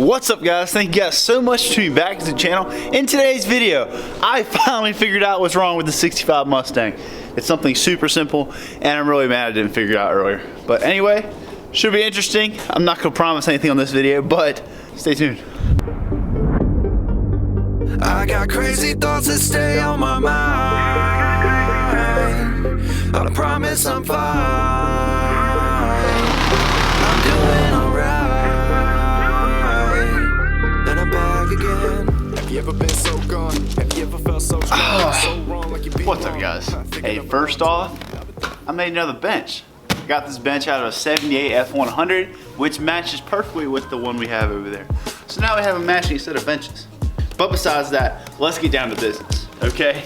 What's up, guys? Thank you guys so much for tuning back to the channel. In today's video, I finally figured out what's wrong with the 65 Mustang. It's something super simple, and I'm really mad I didn't figure it out earlier. But anyway, should be interesting. I'm not gonna promise anything on this video, but stay tuned. I got crazy thoughts that stay on my mind. I promise I'm fine. I'm doing alright. Then I'm back again. Have you ever been so gone? Have you ever felt so strong? So wrong like you beat. What's up, guys? Hey, first off, I made another bench. I got this bench out of a 78 F100, which matches perfectly with the one we have over there. So now we have a matching set of benches. But besides that, let's get down to business, okay?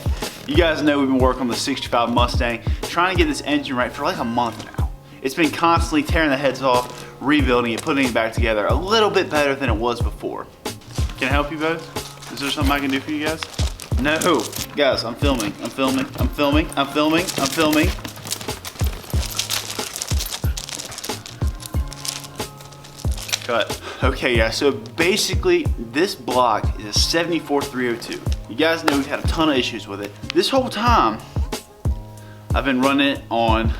You guys know we've been working on the 65 Mustang, trying to get this engine right for like a month now. It's been constantly tearing the heads off, rebuilding it, putting it back together a little bit better than it was before. Can I help you both? Is there something I can do for you guys? No. Guys, I'm filming. Cut. Okay, yeah, so basically this block is a 74302. You guys know we've had a ton of issues with it. This whole time, I've been running it on,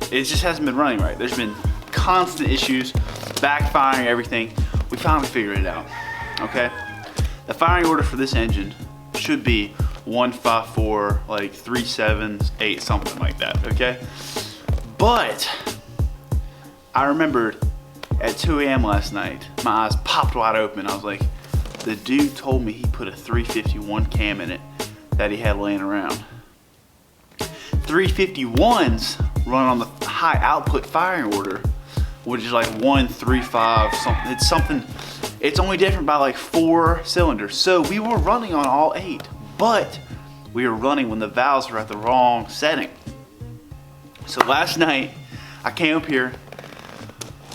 it just hasn't been running right. There's been constant issues, backfiring, everything. We finally figured it out, okay? The firing order for this engine should be 154, like 378, something like that, okay? But I remembered at 2 a.m. last night, my eyes popped wide open. I was like, the dude told me he put a 351 cam in it that he had laying around. 351s run on the high output firing order, which is like 135 something. It's only different by like 4 cylinders. So we were running on all 8, but we were running when the valves were at the wrong setting. So last night, I came up here,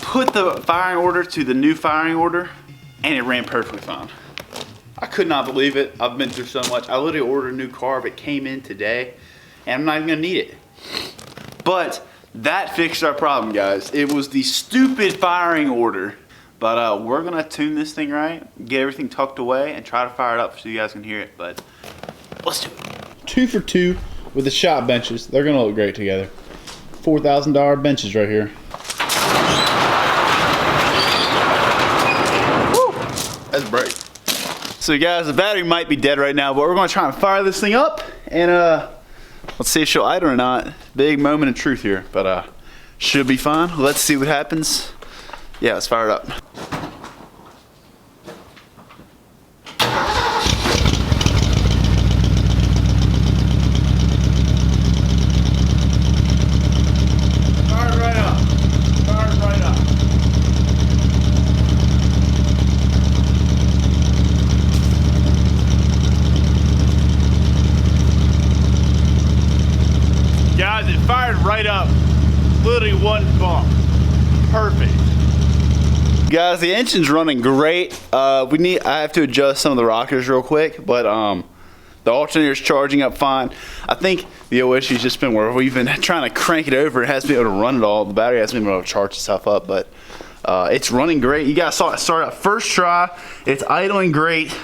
put the firing order to the new firing order, and it ran perfectly fine. I could not believe it. I've been through so much. I literally ordered a new carb. It came in today, and I'm not even gonna need it. But that fixed our problem, guys. It was the stupid firing order. But we're gonna tune this thing right, get everything tucked away, and try to fire it up so you guys can hear it. But let's do it. 2 for 2 with the shop benches. They're gonna look great together. $4,000 benches right here. That's bright. So guys, the battery might be dead right now, but we're gonna try and fire this thing up, and let's see if she'll idle or not. Big moment of truth here, but should be fine. Let's see what happens. Yeah, let's fire it up. Fire it right up. Fire it right up. Guys, it fired right up. Literally one bump. Perfect. Guys, the engine's running great. I have to adjust some of the rockers real quick, but the alternator's charging up fine. I think the issue's just been where we've been trying to crank it over. It hasn't been able to run it all. The battery hasn't been able to charge itself up, but it's running great. You guys saw it start out first try. It's idling great.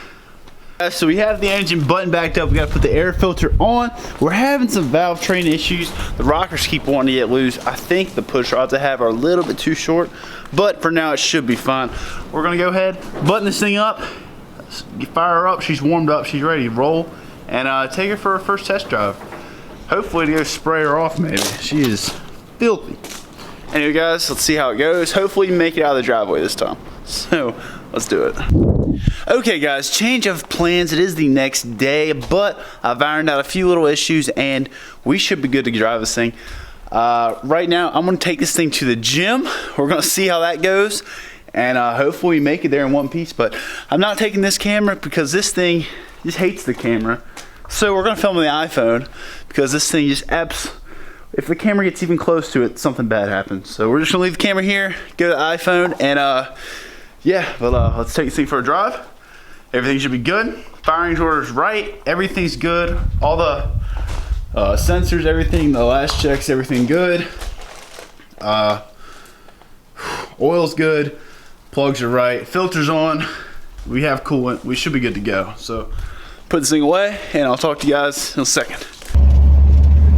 So we have the engine button backed up. We got to put the air filter on. We're having some valve train issues. The rockers keep wanting to get loose. I think the push rods I have are a little bit too short, but for now it should be fine. We're gonna go ahead, button this thing up, fire her up. She's warmed up, she's ready to roll, and take her for her first test drive. Hopefully to go spray her off maybe. She is filthy. Anyway guys, let's see how it goes. Hopefully we make it out of the driveway this time. So let's do it. Okay guys, change of plans. It is the next day, but I've ironed out a few little issues and we should be good to drive this thing. Right now, I'm gonna take this thing to the gym. We're gonna see how that goes, and hopefully we make it there in one piece, but I'm not taking this camera because this thing just hates the camera. So we're gonna film with the iPhone because this thing just if the camera gets even close to it, something bad happens. So we're just gonna leave the camera here, go to the iPhone, and yeah, but let's take this thing for a drive. Everything should be good. Firing order's right. Everything's good. All the sensors, everything, the last checks, everything good. Oil's good. Plugs are right. Filter's on. We have coolant. We should be good to go. So put this thing away and I'll talk to you guys in a second.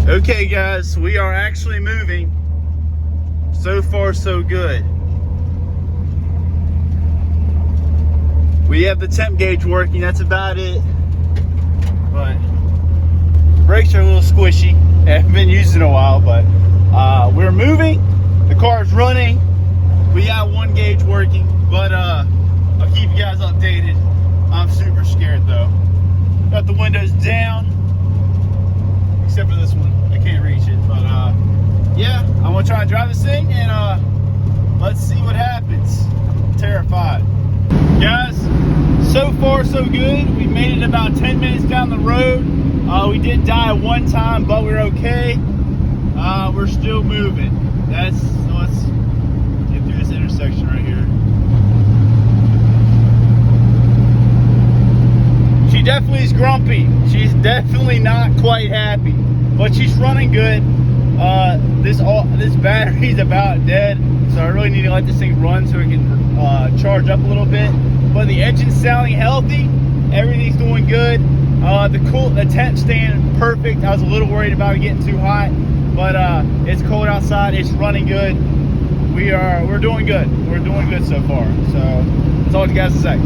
Okay guys, we are actually moving. So far so good. We have the temp gauge working, that's about it. But brakes are a little squishy. I haven't been used in a while, but we're moving. The car is running. We got one gauge working, but I'll keep you guys updated. I'm super scared though. Got the windows down, except for this one. I can't reach it, but yeah, I'm gonna try to drive this thing and let's see what happens. I'm terrified. Guys, so far so good. We made it about 10 minutes down the road. We did die one time, but we're okay. We're still moving. So let's get through this intersection right here. She definitely is grumpy. She's definitely not quite happy, but she's running good. This battery's about dead, so I really need to let this thing run so it can charge up a little bit. But the engine's sounding healthy. Everything's doing good. The temp staying perfect. I was a little worried about it getting too hot, but it's cold outside. It's running good. We're doing good. We're doing good so far. So that's all you guys to say.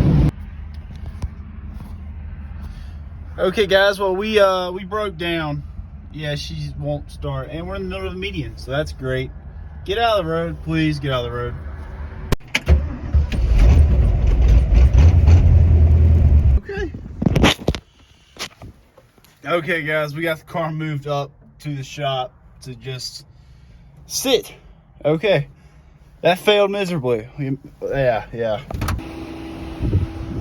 Okay, guys. Well, we broke down. Yeah, she won't start, and we're in the middle of the median, so that's great. Get out of the road, please. Get out of the road. Okay guys, we got the car moved up to the shop to just sit. Okay, that failed miserably. Yeah.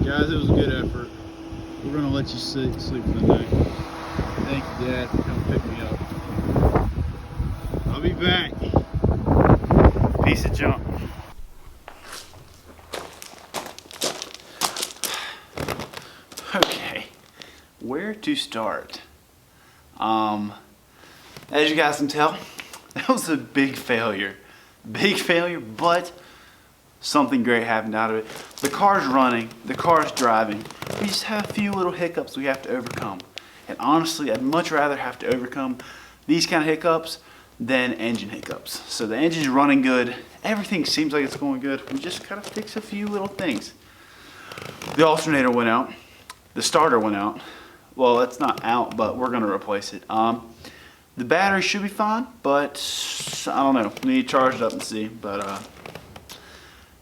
Guys, it was a good effort. We're gonna let you sleep for the night. Thank you, Dad, for coming to pick me up. I'll be back. Piece of junk. Okay. Where to start? As you guys can tell, that was a big failure. Big failure, but something great happened out of it. The car's running, the car's driving. We just have a few little hiccups we have to overcome. And honestly, I'd much rather have to overcome these kind of hiccups than engine hiccups. So the engine's running good. Everything seems like it's going good. We just gotta fix a few little things. The alternator went out. The starter went out. Well, it's not out, but we're gonna replace it. The battery should be fine, but I don't know. We need to charge it up and see. But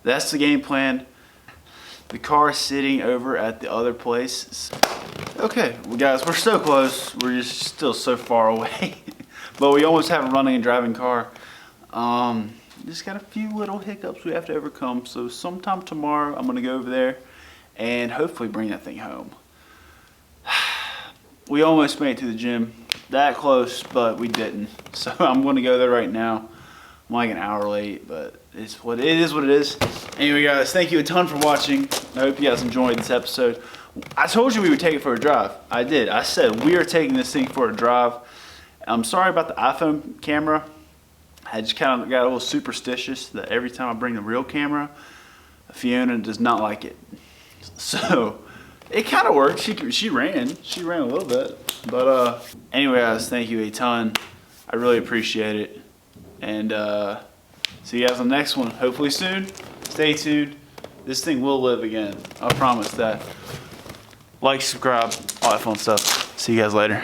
that's the game plan. The car is sitting over at the other place. Okay, well, guys, we're so close. We're just still so far away, but we almost have a running and driving car. Just got a few little hiccups we have to overcome. So sometime tomorrow, I'm gonna go over there and hopefully bring that thing home. We almost made it to the gym. That close, but we didn't. So I'm gonna go there right now. I'm like an hour late, but it is what it is. Anyway, guys, thank you a ton for watching. I hope you guys enjoyed this episode. I told you we would take it for a drive. I did. I said we are taking this thing for a drive. I'm sorry about the iPhone camera. I just kind of got a little superstitious that every time I bring the real camera, Fiona does not like it. So it kind of worked. She ran a little bit. But anyway, guys, thank you a ton. I really appreciate it. And see you guys on the next one. Hopefully soon. Stay tuned. This thing will live again. I promise that. Like, subscribe, all that fun stuff. See you guys later.